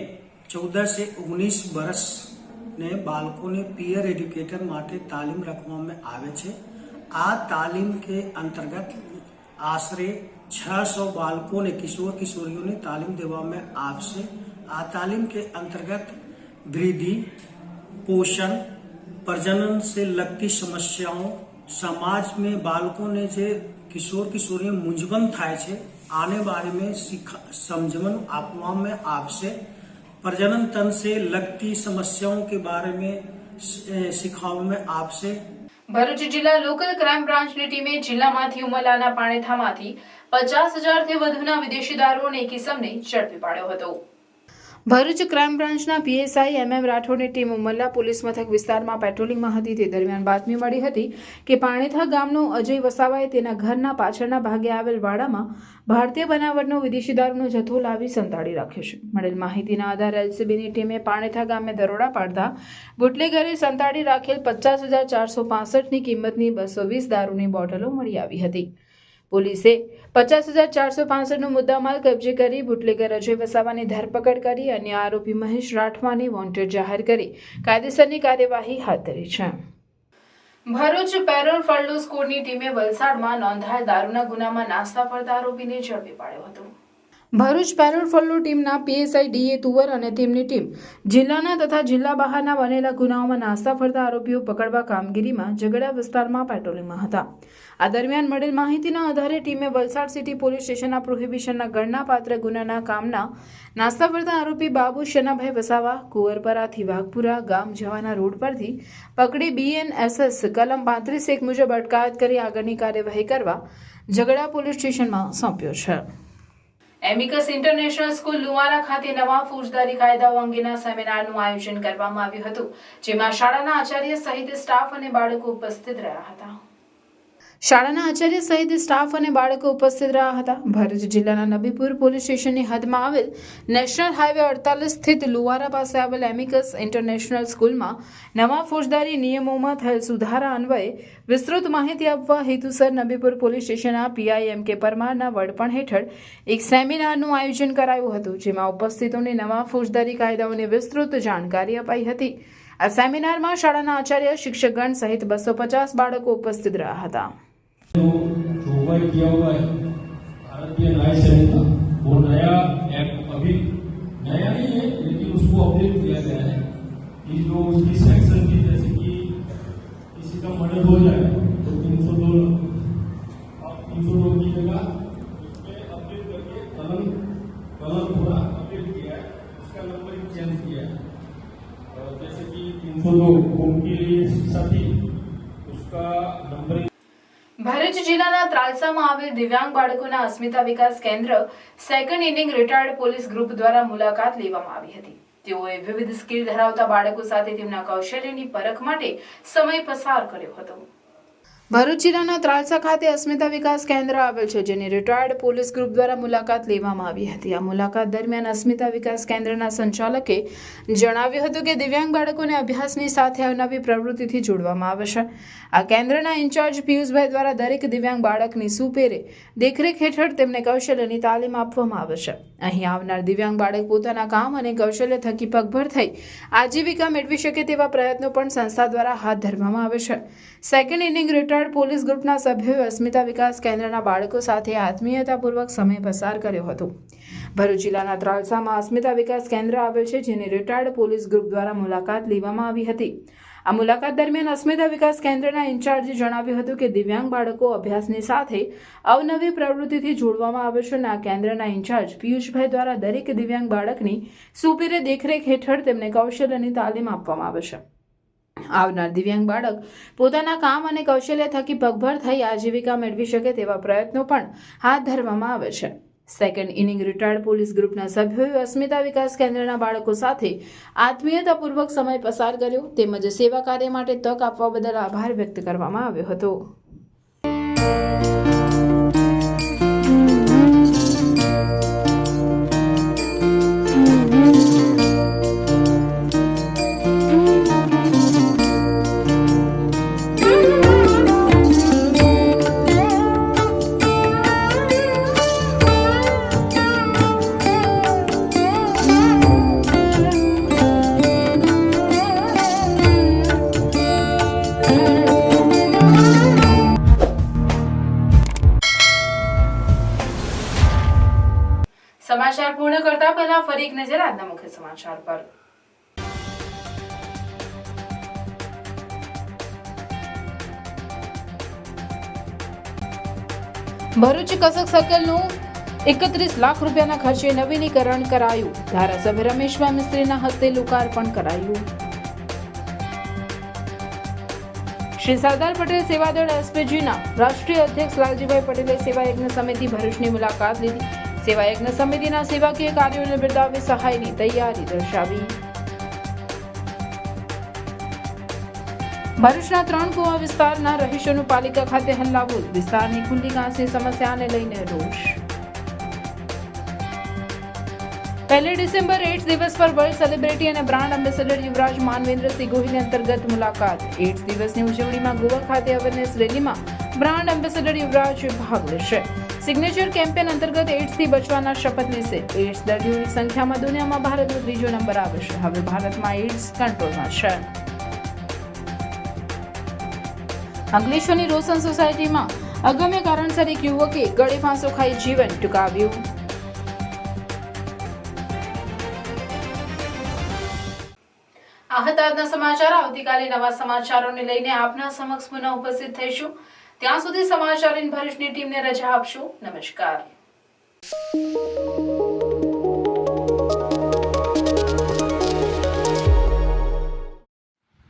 14 से 19 વર્ષને બાળકોને પીયર એડ્યુકેટર માટે તાલીમ રાખવામાં આવે છે. આ તાલીમ કે અંતર્ગત આશરે 600 બાળકોને કિશોર કિશોરીઓને તાલીમ દેવામાં આવશે. આ તાલીમ के अंतर्गत वृद्धि, पोषण, प्रजनन से लगती समस्याओं, समाज में बालकों ने जो किशोर किशोरी मूंझवण થાય છે आने बारे में समझवन आपવામાં આવશે. प्रजनन तंत्र से लगती समस्याओं के बारे में सिखावવામાં આવશે. ભરૂચ જિલ્લા લોકલ ક્રાઇમ બ્રાન્ચની ટીમે જિલ્લામાંથી ઉમરલાના પાણેથામાંથી 50,000થી વધુના વિદેશી દારૂ અને એક ઇસમને ઝડપી પાડ્યો હતો. ભરૂચ ક્રાઇમ બ્રાન્ચના પીએસઆઈ MM રાઠોડની ટીમ ઉમરલા પોલીસ મથક વિસ્તારમાં પેટ્રોલિંગમાં હતી તે દરમિયાન બાતમી મળી હતી કે પાણેથા ગામનો અજય વસાવાએ તેના ઘરના પાછળના ભાગે આવેલ વાડામાં ભારતીય બનાવટનો વિદેશી દારૂનો જથ્થો લાવી સંતાડી રાખ્યો છે. મળેલ માહિતીના આધારે એલસીબીની ટીમે પાણેથા ગામે દરોડા પાડતા બુટલેગરે સંતાડી રાખેલ 50,465ની કિંમતની 220 દારૂની બોટલો મળી આવી હતી. પોલીસે 50,465નો મુદ્દામાલ કબજે કરી બુટલેગર અજય વસાવાની ધરપકડ કરી અન્ય આરોપી મહેશ રાઠવાને વોન્ટેડ જાહેર કરી કાયદેસરની કાર્યવાહી હાથ ધરી છે. ભરૂચ પેરોલ ફળડુ સ્કોડની ટીમે વલસાડમાં નોંધાયેલ દારૂના ગુનામાં નાસ્તા ફરતા આરોપીને ઝડપી પાડ્યો હતો. ભરૂચ પેરોલ ફળડુ ટીમના પીએસઆઈ ડીએ તુવર અને તેમની ટીમ જિલ્લાના તથા જિલ્લા બહારના બનેલા ગુનાઓમાં નાસ્તા ફરતા આરોપીઓ પકડવા કામગીરીમાં ઝઘડા વિસ્તારમાં પેટ્રોલિંગમાં હતા. આ દરમિયાન મળેલ માહિતીના આધારે ટીમે વલસાડ સિટી પોલીસ સ્ટેશનના પ્રોહિબિશનના ગણનાપાત્ર ગુનાના કામના નાસ્તા ફરતા આરોપી બાબુ શનાભાઈ વસાવા કુંવરપરાથી વાઘપુરા ગામ જવાના રોડ પરથી પકડી BNSS કલમ 35(1) મુજબ અટકાયત કરી આગળની કાર્યવાહી કરવા ઝઘડા પોલીસ સ્ટેશનમાં સોંપ્યો છે. એમિકસ ઇન્ટરનેશનલ સ્કૂલ લુવારા ખાતે નવા ફોજદારી કાયદાઓ અંગેના સેમિનારનું આયોજન કરવામાં આવ્યું હતું, જેમાં શાળાના આચાર્ય સહિત સ્ટાફ અને બાળકો ઉપસ્થિત રહ્યા હતા. ભરૂચ જિલ્લાના નબીપુર પોલીસ સ્ટેશનની હદમાં આવેલ નેશનલ હાઈવે 48 સ્થિત લુવારા પાસે આવેલ એમિકસ ઇન્ટરનેશનલ સ્કૂલમાં નવા ફોજદારી નિયમોમાં થયેલ સુધારા અન્વયે વિસ્તૃત માહિતી આપવા હેતુસર નબીપુર પોલીસ સ્ટેશનના PIM કે પરમારના વડપણ હેઠળ એક સેમિનારનું આયોજન કરાયું હતું, જેમાં ઉપસ્થિતોને નવા ફોજદારી કાયદાઓની વિસ્તૃત જાણકારી અપાઈ હતી. આ સેમિનારમાં શાળાના આચાર્ય, શિક્ષકગણ સહિત 250 બાળકો ઉપસ્થિત રહ્યા હતા. जोगवाई किया हुआ है भारतीय न्याय संहिता, वो नया एक्ट अभी नया नहीं है लेकिन उसको अपडेट किया गया है कि जो उसकी सेक्शन थी, जैसे कि किसी का मर्डर हो जाए तो 302 की जगह उसमें अपडेट करके कलम पूरा अपडेट किया है, उसका नंबर चेंज किया है. जैसे कि 302 खून के लिए शिक्षा थी, उसका नंबर. ભરૂચ જિલ્લાના ત્રાલસામાં આવેલ દિવ્યાંગ બાળકોના અસ્મિતા વિકાસ કેન્દ્ર second inning retired police group દ્વારા મુલાકાત લેવામાં આવી હતી. તેઓએ વિવિધ સ્કિલ ધરાવતા બાળકો સાથે તેમના કૌશલ્યની પરખ માટે સમય પસાર કર્યો હતો. ભરૂચ જિલ્લાના ત્રાલસા ખાતે અસ્મિતા વિકાસ કેન્દ્ર આવેલ છે, જેની રિટાયર્ડ પોલીસ ગ્રુપ દ્વારા મુલાકાત લેવામાં આવી હતી. આ મુલાકાત દરમિયાન અસ્મિતા વિકાસ કેન્દ્રના સંચાલકે જણાવ્યું હતું કે દિવ્યાંગ બાળકોને અભ્યાસની સાથે અવનવી પ્રવૃત્તિથી જોડવામાં આવે છે. આ કેન્દ્રના ઇન્ચાર્જ પિયુષભાઈ દ્વારા દરેક દિવ્યાંગ બાળકની સુપેરે દેખરેખ હેઠળ તેમને કૌશલ્યની તાલીમ આપવામાં આવે છે. અહીં આવનાર દિવ્યાંગ બાળક પોતાના કામ અને કૌશલ્ય થકી પગભર થઈ આજીવિકા મેળવી શકે તેવા પ્રયત્નો પણ સંસ્થા દ્વારા હાથ ધરવામાં આવે છે. સેકન્ડ ઇનિંગ રિટાયર્ડ પોલીસ ગ્રુપના સભ્યોએ અસ્મિતા વિકાસ કેન્દ્રના બાળકો સાથે આત્મીયતાપૂર્વક સમય પસાર કર્યો હતો. ભરૂચ જિલ્લાના ત્રાલસામાં અસ્મિતા વિકાસ કેન્દ્ર આવેલ છે, જેની રિટાયર્ડ પોલીસ ગ્રુપ દ્વારા મુલાકાત લેવામાં આવી હતી. આ મુલાકાત દરમિયાન અસ્મિતા વિકાસ કેન્દ્રના ઇન્ચાર્જે જણાવ્યું હતું કે દિવ્યાંગ બાળકો અભ્યાસની સાથે અવનવી પ્રવૃત્તિથી જોડવામાં આવે છે અને આ કેન્દ્રના ઇન્ચાર્જ પિયુષભાઈ દ્વારા દરેક દિવ્યાંગ બાળકની સુપેરે દેખરેખ હેઠળ તેમને કૌશલ્યની તાલીમ આપવામાં આવે છે. આવનાર દિવ્યાંગ બાળક પોતાના કામ અને કૌશલ્ય થકી પગભર થઈ આજીવિકા મેળવી શકે તેવા પ્રયત્નો પણ હાથ ધરવામાં આવે છે. સેકન્ડ ઇનિંગ રિટાયર્ડ પોલીસ ગ્રુપના સભ્યોએ અસ્મિતા વિકાસ કેન્દ્રના બાળકો સાથે આત્મીયતાપૂર્વક સમય પસાર કર્યો તેમજ સેવા કાર્ય માટે તક આપવા બદલ આભાર વ્યક્ત કરવામાં આવ્યો હતો. ફરી એક નજર આજના મુખ્ય સમાચાર પર. ભરૂચ કસક સર્કલનું 31 લાખ રૂપિયાના ખર્ચે નવીનીકરણ કરાયું. ધારાસભ્ય રમેશભાઈ મિસ્ત્રીના હસ્તે લોકાર્પણ કરાયું. શ્રી સરદાર પટેલ સેવાદળ એસપીજીના રાષ્ટ્રીય અધ્યક્ષ લાલજીભાઈ પટેલે સેવાયજ્ઞ સમિતિ ભરૂચની મુલાકાત લીધી. સેવાયજ્ઞ સમિતિના સેવાકીય કાર્યોને બિરદાવી સહાયની તૈયારી દર્શાવી. ભરૂચના 3 કુવા વિસ્તારના રહીશોનું પાલિકા ખાતે હલ્લાબોલ. વિસ્તારની ખુલ્લી ઘાસની સમસ્યાને લઈને રોષ. 1 ડિસેમ્બર એઇડ્સ દિવસ પર વર્લ્ડ સેલિબ્રિટી અને બ્રાન્ડ એમ્બેસેડર યુવરાજ માનવેન્દ્રસિંહ ગોહિલની અંતર્ગત મુલાકાત. એઇડ્સ દિવસની ઉજવણીમાં ગોવા ખાતે અવેરનેસ રેલીમાં બ્રાન્ડ એમ્બેસેડર યુવરાજ ભાગ લેશે. સિગ્નેચર કેમ્પેન અંતર્ગત એઇડ્સથી બચવાના શપથ લેશે. એઇડ્સ દર્દીઓની સંખ્યામાં દુનિયામાં ભારતનો 3જો નંબર આવે છે. હવે ભારતમાં એઇડ્સ કંટ્રોલમાં છે. અંકલેશ્વરની રોશન સોસાયટીમાં અગમ્ય કારણસર એક યુવકે ગળે ફાંસો ખાઈ જીવન ટૂંકાવ્યું. આ હતા આજના સમાચાર. આવતીકાલે નવા સમાચારોને લઈને આપના સમક્ષ પુનઃ ઉપસ્થિત થઈશું. ત્યાં સુધી સમાચાર ઇન ભરૂચની ટીમને રજા આપશો. નમસ્કાર.